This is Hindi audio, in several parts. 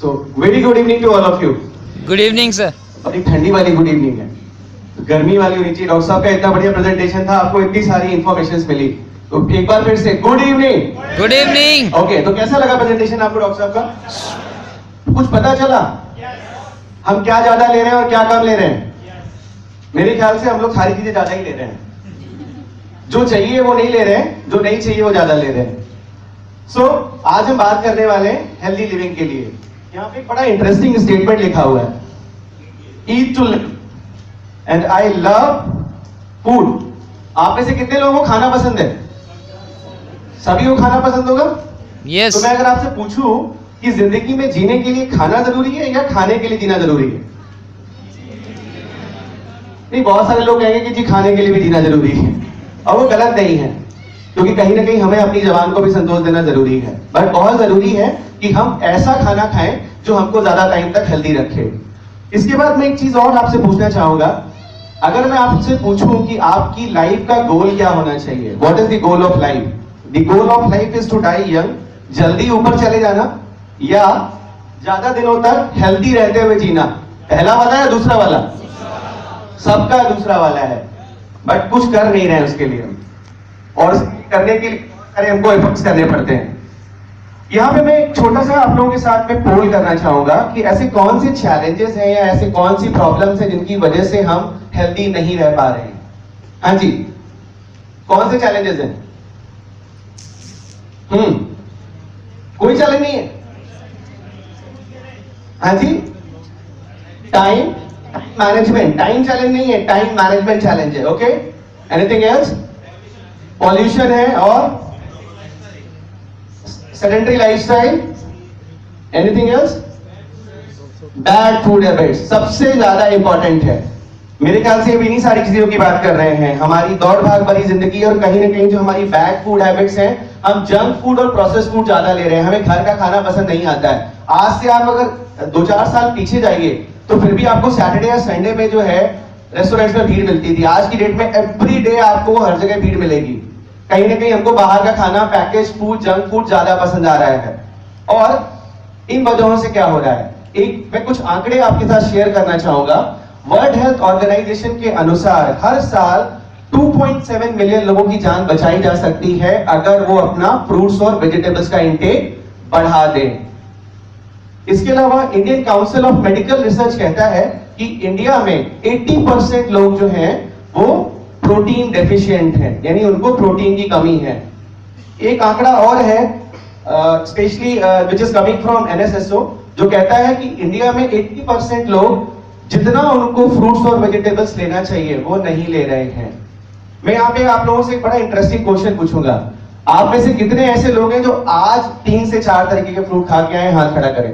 So very good evening to all of you. Good evening sir. और एक ठंडी वाली गुड इवनिंग है, तो गर्मी वाली होनी चाहिए। डॉक्टर साहब का इतना बढ़िया प्रेजेंटेशन था, आपको इतनी सारी इन्फॉर्मेशन मिली, तो एक बार फिर से good evening. Good evening. Okay, तो कैसा लगा प्रेजेंटेशन आपको डॉक्टर साहब का? कुछ पता चला हम क्या ज्यादा ले रहे हैं और क्या कम ले रहे हैं? मेरे ख्याल से हम लोग सारी चीजें ज्यादा ही ले रहे हैं। जो चाहिए वो नहीं ले रहे हैं, जो नहीं चाहिए वो ज्यादा ले रहे हैं। सो आज हम बात करने वाले हैं हेल्दी लिविंग के लिए। यहाँ पे एक बड़ा इंटरेस्टिंग स्टेटमेंट लिखा हुआ है, eat to live and I love food. आप में से कितने लोगों को खाना पसंद है? सभी को खाना पसंद होगा? यस। तो मैं अगर आपसे पूछूं कि जिंदगी में जीने के लिए खाना जरूरी है या खाने के लिए जीना जरूरी है? नहीं, बहुत सारे लोग कहेंगे कि जी खाने के लिए भी जीना जरूरी है, और वो गलत नहीं है, क्योंकि कहीं ना कहीं हमें अपनी जबान को भी संतोष देना जरूरी है। बट बहुत जरूरी है कि हम ऐसा खाना खाएं जो हमको ज्यादा टाइम तक हेल्दी रखे। इसके बाद मैं एक चीज और आपसे पूछना चाहूंगा, अगर मैं आपसे पूछूं कि आपकी लाइफ का गोल क्या होना चाहिए, what is the goal of life? The goal of life is to die young, जल्दी ऊपर चले जाना, या ज्यादा दिनों तक हेल्दी रहते हुए जीना? पहला वाला या दूसरा वाला? सबका दूसरा वाला है, बट कुछ कर नहीं रहे हैं उसके लिए, और करने के लिए अरे हमको एफर्ट्स करने पड़ते हैं। यहाँ पे मैं एक छोटा सा आप लोगों के साथ में पोल करना चाहूंगा कि ऐसे कौन से चैलेंजेस हैं या ऐसे कौन सी प्रॉब्लम्स हैं जिनकी वजह से हम हेल्दी नहीं रह पा रहे हैं। हाँ जी, कौन से चैलेंजेस हैं? कोई चैलेंज नहीं है? हाँ जी, टाइम मैनेजमेंट, टाइम चैलेंज नहीं है, टाइम मैनेजमेंट चैलेंज है। Okay, anything else? पॉल्यूशन है, और sedentary lifestyle, anything else? Bad food habits सबसे ज्यादा इंपॉर्टेंट है। मेरे ख्याल से अब इन्हीं सारी चीजों की बात कर रहे हैं, हमारी दौड़ भाग भरी जिंदगी, और कहीं ना कहीं जो हमारी बैड फूड हैबिट्स हैं, हम जंक फूड और प्रोसेस फूड ज्यादा ले रहे हैं, हमें घर का खाना पसंद नहीं आता है। आज से आप अगर 2-4 साल पीछे जाइए तो फिर भी आपको सैटरडे या संडे में जो है रेस्टोरेंट्स में भीड़ मिलती थी। आज की डेट में एवरी डे आपको हर जगह भीड़ मिलेगी। कहीं ना कहीं हमको बाहर का खाना, पैकेज फूड, जंक फूड ज्यादा पसंद आ रहा है। और इन वजहों से क्या हो रहा है, मैं कुछ आंकड़े आपके साथ शेयर करना चाहूंगा। वर्ल्ड हेल्थ ऑर्गेनाइजेशन के अनुसार हर साल 2.7 मिलियन लोगों की जान बचाई जा सकती है अगर वो अपना फ्रूट्स और वेजिटेबल्स का इंटेक बढ़ा दें। इसके अलावा Indian council of medical research कहता है कि इंडिया में 80% लोग जो हैं वो प्रोटीन डेफिशिएंट हैं, यानी उनको प्रोटीन की कमी है। एक आंकड़ा और है specially which is coming from NSSO, जो कहता है कि इंडिया में 80% लोग जितना उनको फ्रूट्स और वेजिटेबल्स लेना चाहिए वो नहीं ले रहे हैं। मैं यहाँ पे आप लोगों से एक बड़ा इंटरेस्टिंग क्वेश्चन पूछूंगा, आप में से कितने ऐसे लोग हैं जो आज 3 से 4 तरीके के फ्रूट खा के आए? हाथ खड़ा करें।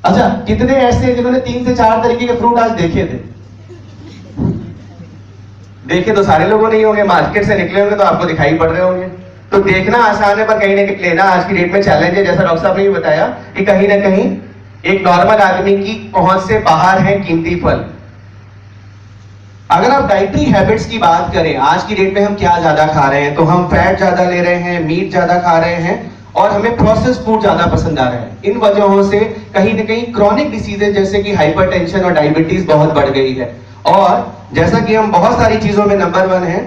अच्छा, कितने ऐसे जिन्होंने 3 से 4 तरीके के फ्रूट आज देखे थे? देखे तो सारे लोगों नहीं होंगे, मार्केट से निकले होंगे तो आपको दिखाई पड़ रहे होंगे। तो देखना आसान है, पर कहीं ना कहीं लेना आज की डेट में चैलेंज है। जैसा डॉक्टर साहब ने भी बताया कि कहीं ना कहीं एक नॉर्मल आदमी की पहुंच से बाहर है कीमती फल। अगर आप डाइटरी हैबिट्स की बात करें, आज की डेट में हम क्या ज्यादा खा रहे हैं, तो हम फैट ज्यादा ले रहे हैं, मीट ज्यादा खा रहे हैं, और हमें प्रोसेस्ड फूड ज्यादा पसंद आ रहा है। इन वजहों से कहीं ना कहीं क्रॉनिक डिसीजेज जैसे कि हाइपरटेंशन और डायबिटीज बहुत बढ़ गई है। और जैसा कि हम बहुत सारी चीजों में नंबर 1 है,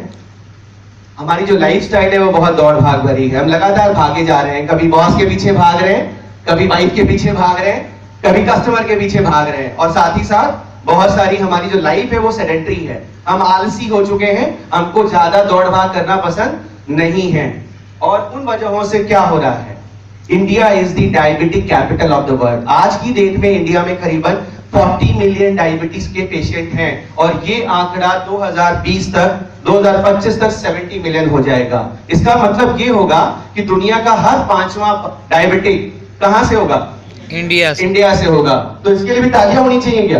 हमारी जो लाइफस्टाइल है वो बहुत दौड़ भाग भरी है। हम लगातार भागे जा रहे हैं, कभी बॉस के पीछे भाग रहे हैं, कभी वाइफ के पीछे भाग रहे हैं, कभी कस्टमर के पीछे भाग रहे हैं, और साथ ही साथ बहुत सारी हमारी जो लाइफ है वो सेडेंटरी है। हम आलसी हो चुके हैं, हमको ज्यादा दौड़ भाग करना पसंद नहीं है। और उन वजहों से क्या हो रहा है, India is the diabetic capital of the world. आज की डेट में इंडिया में करीबन 40 मिलियन डायबिटीज के पेशेंट हैं, और ये आंकड़ा 2025 तक 70 मिलियन हो जाएगा। इसका मतलब ये होगा कि दुनिया का हर 5वां डायबिटिक कहां से होगा? इंडिया से होगा। तो इसके लिए भी तालियां होनी चाहिए क्या?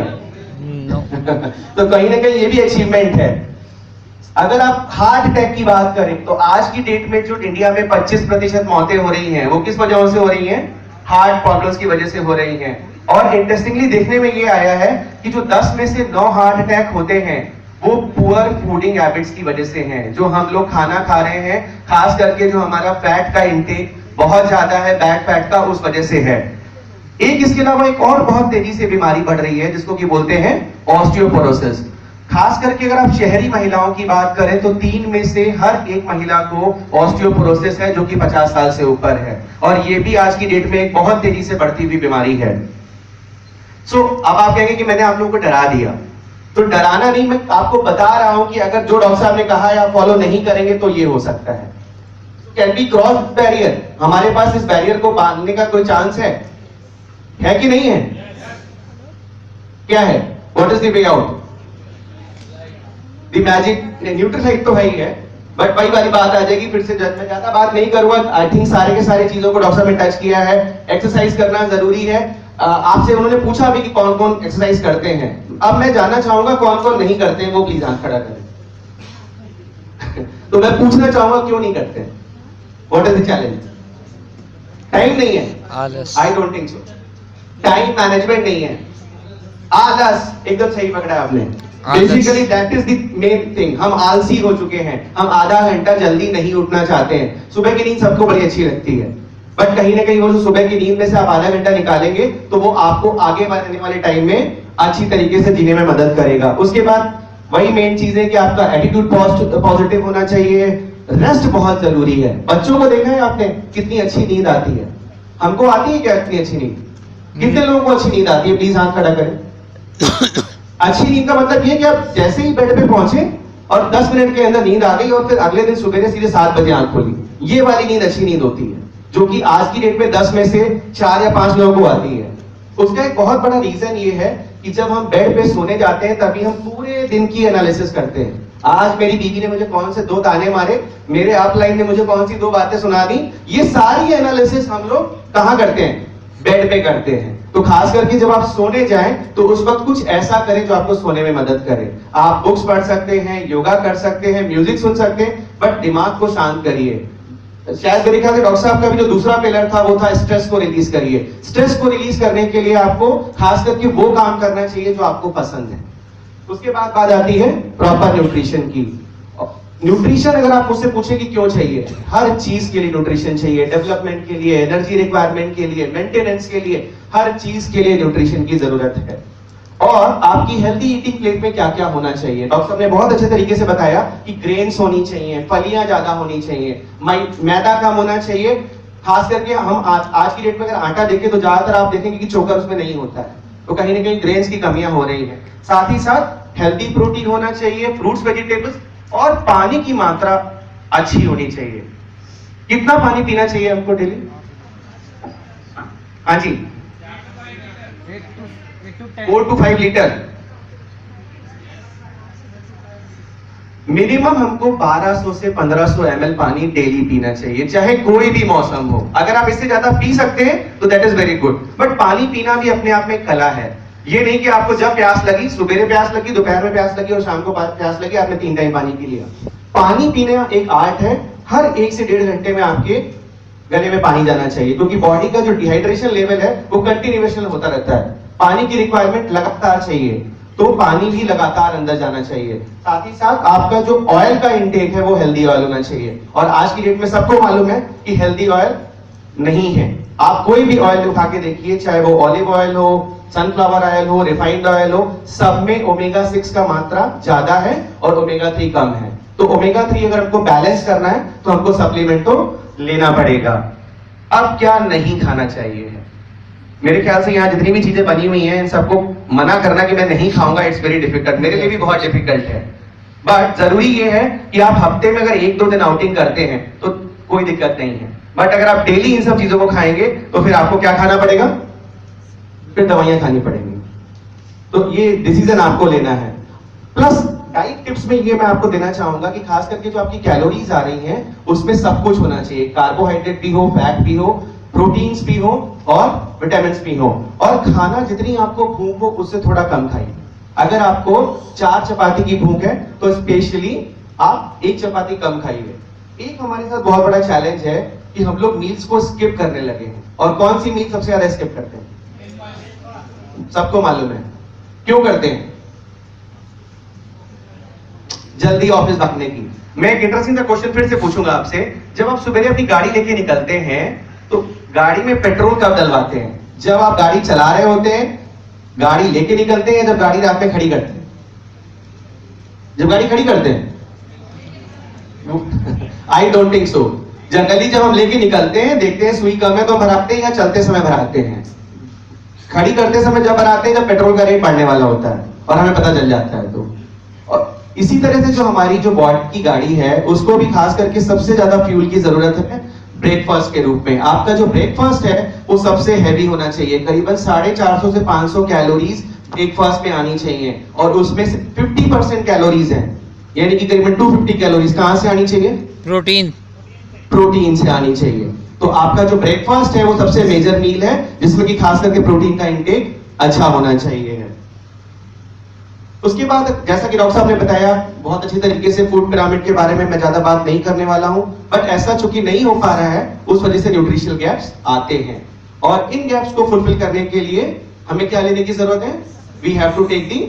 तो कहीं ना कहीं ये भी अचीवमेंट है। अगर आप हार्ट अटैक की बात करें तो आज की डेट में जो इंडिया में 25% मौतें हो रही हैं वो किस वजह से हो रही हैं? हार्ट प्रॉब्लम्स की वजह से हो रही हैं। और इंटरेस्टिंगली देखने में ये आया है कि जो 10 में से 9 हार्ट अटैक होते हैं वो पुअर फूडिंग हैबिट्स की वजह से हैं। जो हम लोग खाना खा रहे हैं, खास करके जो हमारा फैट का इंटेक बहुत ज्यादा है बैक फैट का, उस वजह से है। एक इसके अलावा एक और बहुत तेजी से बीमारी बढ़ रही है जिसको कि बोलते हैं ऑस्टियोपोरोसिस। खास करके अगर आप शहरी महिलाओं की बात करें तो 3 में से हर एक महिला को ऑस्टियोपोरोसिस है, जो कि 50 साल से ऊपर है, और ये भी आज की डेट में एक बहुत तेजी से बढ़ती हुई बीमारी है। अब आप कहेंगे कि मैंने आप लोगों को डरा दिया, तो डराना नहीं, मैं आपको बता रहा हूं कि अगर जो डॉक्टर साहब ने कहा है आप फॉलो नहीं करेंगे तो ये हो सकता है। कैन बी क्रॉस बैरियर, हमारे पास इस बैरियर को बांधने का कोई चांस है कि नहीं है? क्या है? What is the way out? The magic Nutrilite तो है ही है, बट वही वाली बात आ जाएगी फिर से। मैं ज्यादा बात नहीं करूंगा, आई थिंक सारे के सारे चीजों को डॉक्टर साहब ने टच किया है। एक्सरसाइज करना जरूरी है। आपसे उन्होंने पूछा भी कि कौन कौन एक्सरसाइज करते हैं, अब मैं जानना चाहूंगा कौन कौन नहीं करते हैं, वो प्लीज हाथ खड़ा करें। तो मैं पूछना चाहूंगा क्यों नहीं करते? What is the challenge? Time नहीं है, I don't think so. Time management नहीं है, आलस, एकदम सही पकड़ा आपने। Basically that is the main thing. हम आलसी हो चुके हैं, हम आधा घंटा जल्दी नहीं उठना चाहते हैं। सुबह की नींद सबको बड़ी अच्छी लगती है, बट कहीं ना कहीं वो जो सुबह की नींद में से आप आधा घंटा निकालेंगे तो वो आपको आगे बढ़ने वाले टाइम में अच्छी तरीके से जीने में मदद करेगा। उसके बाद वही मेन चीज है कि आपका एटीट्यूड पॉजिटिव होना चाहिए। रेस्ट बहुत जरूरी है। बच्चों को देखा है आपने कितनी अच्छी नींद आती है? हमको आती है क्या इतनी अच्छी नींद? कितने लोगों को अच्छी नींद आती है? प्लीज हाथ खड़ा करें। अच्छी नींद का मतलब ये कि आप जैसे ही बेड पे पहुंचे और 10 मिनट के अंदर नींद आ गई और फिर अगले दिन सुबह सीधे 7 बजे आंख खोली, ये वाली नींद अच्छी नींद होती है, जो कि आज की डेट में 10 में से 4 या 5 लोगों को आती है। उसका एक बहुत बड़ा रीजन ये है कि जब हम बेड पे सोने जाते हैं तभी हम पूरे दिन की एनालिसिस करते हैं। आज मेरी बीवी ने मुझे कौन से 2 ताने मारे, मेरे अपलाइन ने मुझे कौन सी 2 बातें सुना दी, ये सारी एनालिसिस हम लोग कहां करते हैं? बेड पे करते हैं। तो खास करके जब आप सोने जाएं तो उस वक्त कुछ ऐसा करें जो आपको सोने में मदद करे। आप बुक्स पढ़ सकते हैं, योगा कर सकते हैं, म्यूजिक सुन सकते हैं, बट दिमाग को शांत करिए। शायद मेरे ख्याल से डॉक्टर साहब का भी जो दूसरा पिलर था वो था स्ट्रेस को रिलीज करिए। स्ट्रेस को रिलीज करने के लिए आपको खास करके वो काम करना चाहिए जो आपको पसंद है। उसके बाद बात आती है प्रॉपर न्यूट्रिशन की। न्यूट्रिशन अगर आप मुझसे पूछे कि क्यों चाहिए, हर चीज के लिए न्यूट्रिशन चाहिए। डेवलपमेंट के लिए, एनर्जी रिक्वायरमेंट के लिए, मेंटेनेंस के लिए, हर चीज के लिए न्यूट्रिशन की जरूरत है। और आपकी हेल्दी ईटिंग प्लेट में क्या क्या होना चाहिए, डॉक्टर साहब ने बहुत अच्छे तरीके से बताया कि ग्रेन्स होनी चाहिए, फलियां ज्यादा होनी चाहिए, मैदा कम होना चाहिए। खास करके हम आज की डेट में अगर आटा देखें तो ज्यादातर आप देखेंगे कि चोकर उसमें नहीं होता है, तो कहीं ना कहीं ग्रेन्स की कमियां हो रही है। साथ ही साथ हेल्दी प्रोटीन होना चाहिए, फ्रूट्स वेजिटेबल्स, और पानी की मात्रा अच्छी होनी चाहिए। कितना पानी पीना चाहिए हमको डेली? हाँ जी, 4 to 5 लीटर मिनिमम। हमको 1200 से 1500 ml पानी डेली पीना चाहिए, चाहे कोई भी मौसम हो। अगर आप इससे ज्यादा पी सकते हैं तो that is very good, but पानी पीना भी अपने आप में एक कला है। ये नहीं कि आपको जब प्यास लगी, सुबह प्यास लगी, दोपहर में प्यास लगी और शाम को प्यास लगी, आपने 3 टाइम पानी पी लिया। पानी पीना एक आर्ट है। हर 1 से 1.5 घंटे में आपके गले में पानी जाना चाहिए, क्योंकि बॉडी का जो डिहाइड्रेशन लेवल है वो कंटिन्यूएशन होता रहता है। पानी की रिक्वायरमेंट लगातार चाहिए, तो पानी भी लगातार अंदर जाना चाहिए। साथ ही साथ आपका जो ऑयल का इंटेक है वो हेल्दी ऑयल होना चाहिए, और आज की डेट में सबको मालूम है कि हेल्दी ऑयल नहीं है। आप कोई भी ऑयल उठा के देखिए, चाहे वो ऑलिव ऑयल हो, सनफ्लावर ऑयल हो, रिफाइंड ऑयल हो, सब में ओमेगा 6 का मात्रा ज्यादा है और ओमेगा 3 कम है। तो ओमेगा 3 अगर हमको बैलेंस करना है तो हमको सप्लीमेंट तो लेना पड़ेगा। अब क्या नहीं खाना चाहिए है, मेरे ख्याल से यहाँ जितनी भी चीजें बनी हुई हैं इन सबको मना करना कि मैं नहीं खाऊंगा, इट्स वेरी डिफिकल्ट, मेरे लिए भी बहुत डिफिकल्ट है। बट जरूरी ये है कि आप हफ्ते में अगर 1-2 दिन आउटिंग करते हैं तो कोई दिक्कत नहीं है, बट अगर आप डेली इन सब चीजों को खाएंगे तो फिर आपको क्या खाना पड़ेगा? फिर दवाइयां खानी पड़ेंगी। तो ये डिसीजन आपको लेना है। प्लस डाइट टिप्स में ये मैं आपको देना चाहूंगा कि खास करके जो आपकी कैलोरीज आ रही हैं उसमें सब कुछ होना चाहिए। कार्बोहाइड्रेट भी हो, फैट भी हो, प्रोटीन्स भी हो और विटामिन भी हो। और खाना जितनी आपको भूख हो उससे थोड़ा कम खाइए। अगर आपको 4 चपाती की भूख है तो स्पेशली आप 1 चपाती कम खाइए। एक हमारे साथ बहुत बड़ा चैलेंज है कि हम लोग मील्स को स्किप करने लगे हैं। और कौन सी मील सबसे ज्यादा स्किप करते हैं? सबको मालूम है क्यों करते हैं? जल्दी ऑफिस भागने की। मैं एक इंटरेस्टिंग सा क्वेश्चन फिर से पूछूंगा आपसे। जब आप सुबह अपनी गाड़ी लेके निकलते हैं तो गाड़ी में पेट्रोल कब डलवाते हैं? जब आप गाड़ी चला रहे होते हैं, गाड़ी लेके निकलते हैं, जब गाड़ी रात में खड़ी करते हैं। जब गाड़ी खड़ी करते हैं I don't think so. Generally जब हम लेके निकलते हैं, देखते हैं सुई कम है तो भराते हैं, या चलते समय भराते हैं? खड़ी करते समय जब भराते हैं, जब पेट्रोल का रेट बढ़ने वाला होता है और हमें पता चल जाता है तो। और इसी तरह से जो हमारी जो बॉडी की गाड़ी है, उसको भी खास करके सबसे ज्यादा फ्यूल की जरूरत है ब्रेकफास्ट के रूप में। आपका जो ब्रेकफास्ट है वो सबसे हैवी होना चाहिए। करीबन 450 से 500 कैलोरीज ब्रेकफास्ट में आनी चाहिए, और उसमें से 50% कैलोरीज है, यानी कि करीबन 250 कैलोरीज कहां से आनी चाहिए? प्रोटीन से आनी चाहिए। तो आपका जो ब्रेकफास्ट है वो सबसे मेजर मील है, जिसमें कि खास करके प्रोटीन का इंटेक अच्छा होना चाहिए। उसके बाद जैसा कि डॉक्टर साहब ने बताया बहुत अच्छी तरीके से, फूड पिरामिड के बारे में मैं ज्यादा बात नहीं करने वाला हूं, बट ऐसा चूंकि नहीं हो पा रहा है, उस वजह से न्यूट्रिशनल गैप्स आते हैं। और इन गैप्स को फुलफिल करने के लिए हमें क्या लेने की जरूरत है? We have to take the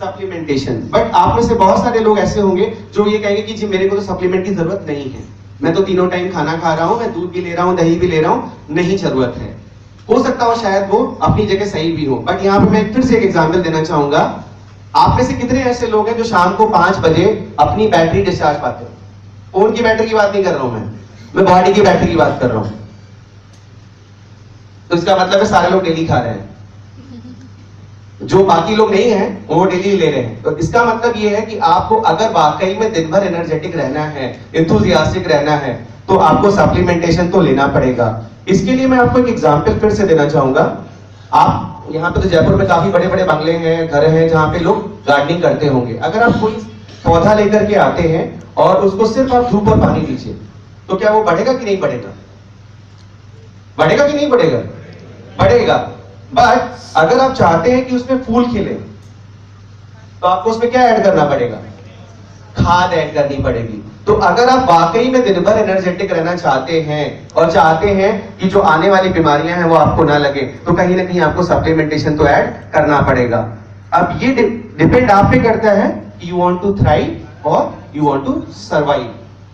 supplementation. But आप में से बहुत सारे लोग ऐसे होंगे जो ये कहेंगे कि जी मेरे को तो सप्लीमेंट की जरूरत नहीं है, मैं तो तीनों टाइम खाना खा रहा हूं, मैं दूध भी ले रहा हूं, दही भी ले रहा हूं, नहीं जरूरत है। हो सकता हो शायद वो अपनी जगह सही भी हो, बट यहाँ पे मैं फिर से एक एग्जाम्पल देना चाहूंगा। आप में से कितने ऐसे लोग हैं जो शाम को 5 बजे अपनी बैटरी डिस्चार्ज पाते हो? फोन की बैटरी की बात नहीं कर रहा हूं मैं बॉडी की बैटरी की बात कर रहा हूं। तो इसका मतलब है सारे लोग डेली खा रहे हैं, जो बाकी लोग नहीं हैं वो डेली ले रहे हैं। तो इसका मतलब ये है कि आपको अगर वाकई में दिन भर एनर्जेटिक रहना है, एंथुसियास्टिक रहना है, तो आपको सप्लीमेंटेशन तो लेना पड़ेगा। इसके लिए मैं आपको एक एग्जांपल फिर से देना चाहूंगा। आप यहाँ पे तो जयपुर में काफी बड़े बड़े बंगले हैं, घर हैं, जहाँ पे लोग गार्डनिंग करते होंगे। अगर आप कोई पौधा लेकर के आते हैं और उसको सिर्फ आप धूप और पानी दीजिए, तो क्या वो बढ़ेगा कि नहीं बढ़ेगा? बढ़ेगा कि नहीं बढ़ेगा? बढ़ेगा। बट अगर आप चाहते हैं कि उसमें फूल खिले, तो आपको उसमें क्या ऐड करना पड़ेगा? खाद ऐड करनी पड़ेगी। तो अगर आप वाकई में दिन भर एनर्जेटिक रहना चाहते हैं और चाहते हैं कि जो आने वाली बीमारियां हैं वो आपको ना लगे, तो कहीं ना कहीं आपको सप्लीमेंटेशन तो ऐड करना पड़ेगा। अब ये डिपेंड आप पे करता है कि यू वांट टू थ्राइव और यू वांट टू सर्वाइव।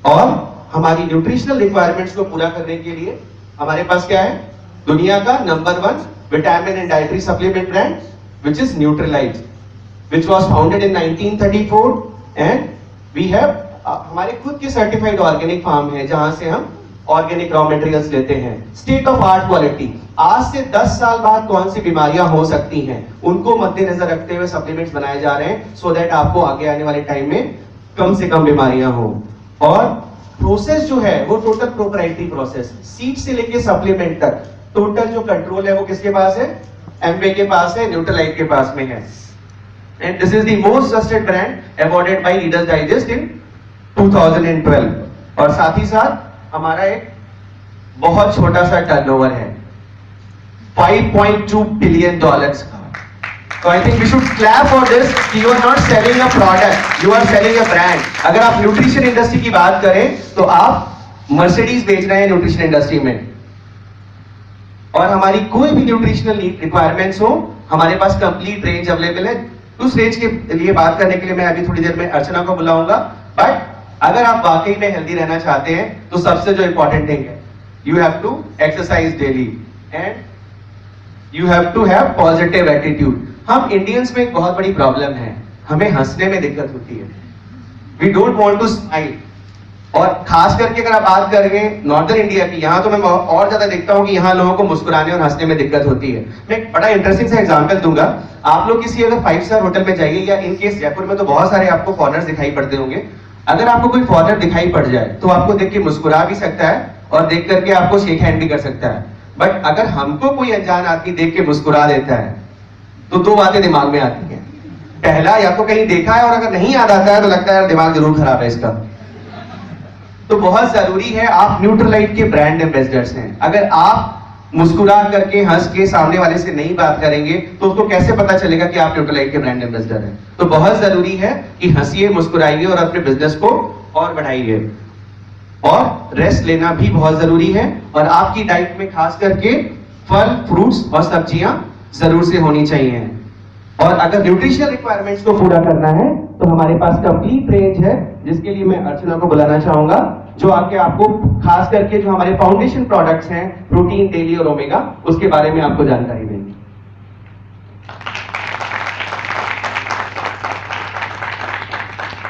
और हमारी न्यूट्रिशनल रिक्वायरमेंट्स को पूरा करने के लिए हमारे पास क्या है? दुनिया का number 1 vitamin and dietary supplement brand, which is Nutrilite, which was founded in 1934, and we have हमारे खुद के सर्टिफाइड ऑर्गेनिक फार्म है, जहां से हम ऑर्गेनिक रॉ मटेरियल्स लेते हैं, स्टेट ऑफ आर्ट क्वालिटी। आज से 10 साल बाद कौन सी बीमारियां हो सकती हैं, उनको मद्देनजर रखते हुए सप्लीमेंट्स बनाए जा रहे हैं, सो दैट आपको आगे आने वाले टाइम में कम से कम बीमारियां हो। और प्रोसेस जो है वो टोटल प्रोप्राइटरी प्रोसेस, सीड से लेके सप्लीमेंट तक टोटल जो कंट्रोल है वो किसके पास है? एमवे के पास है, न्यूट्रलाइट के पास में है। And this is the most trusted brand awarded by Reader's Digest in 2012। और साथ ही साथ हमारा एक बहुत छोटा सा टर्नओवर है, $5.2 बिलियन का। So I think we should clap for this कि you are not selling a product, you are selling a brand। अगर आप न्यूट्रिशन इंडस्ट्री की बात करें तो आप मर्सिडीज बेच रहे हैं न्यूट्रिशन इंडस्ट्री में। और हमारी कोई भी न्यूट्रिशनल रिक्वायरमेंट्स हो, हमारे पास कंप्लीट रेंज अवेलेबल है। उस रेंज के लिए बात करने के लिए मैं अभी थोड़ी देर में अर्चना को बुलाऊंगा। बट अगर आप वाकई में हेल्दी रहना चाहते हैं तो सबसे जो इंपॉर्टेंट थिंग है, you have to exercise daily and you have to have positive attitude. हम इंडियंस में एक बहुत बड़ी प्रॉब्लम है, हमें हंसने में दिक्कत होती है। We don't want to smile. और खास करके अगर आप बात करेंगे नॉर्दर्न इंडिया की, यहाँ तो मैं और ज्यादा देखता हूँ कि यहाँ लोगों को मुस्कुराने और हंसने में दिक्कत होती है। मैं एक बड़ा इंटरेस्टिंग सा एग्जांपल दूंगा। आप लोग किसी अगर 5 स्टार होटल में जाइए, या इन केस जयपुर में तो बहुत सारे आपको फॉरेनर्स दिखाई पड़ते होंगे। अगर आपको कोई फॉरेनर दिखाई पड़ जाए तो आपको देख के मुस्कुरा भी सकता है और देख करके आपको शेक हैंड भी कर सकता है। बट अगर हमको कोई अनजान आदमी देख के मुस्कुरा देता है तो 2 बातें दिमाग में आती हैं। पहला, या तो कहीं देखा है, और अगर नहीं याद आता है तो लगता है दिमाग जरूर खराब है इसका। तो बहुत जरूरी है, आप न्यूट्रलाइट के ब्रांड एम्बेसडर्स हैं। अगर आप मुस्कुरा करके हंस के सामने वाले से नहीं बात करेंगे तो उसको कैसे पता चलेगा कि आप न्यूट्रलाइट के ब्रांड एम्बेसडर हैं? तो बहुत जरूरी है कि हंसिए, मुस्कुराइए और अपने बिजनेस को और बढ़ाइए। और रेस्ट लेना भी बहुत जरूरी है। और आपकी डाइट में खास करके फल, फ्रूट्स और सब्जियां जरूर से होनी चाहिए। और अगर न्यूट्रिशनल रिक्वायरमेंट्स को पूरा करना है तो हमारे पास कंप्लीट रेंज है, जिसके लिए मैं अर्चना को बुलाना चाहूंगा। जो आपको खास करके जो हमारे फाउंडेशन प्रोडक्ट्स हैं प्रोटीन, डेली और ओमेगा, उसके बारे में आपको जानकारी देंगे।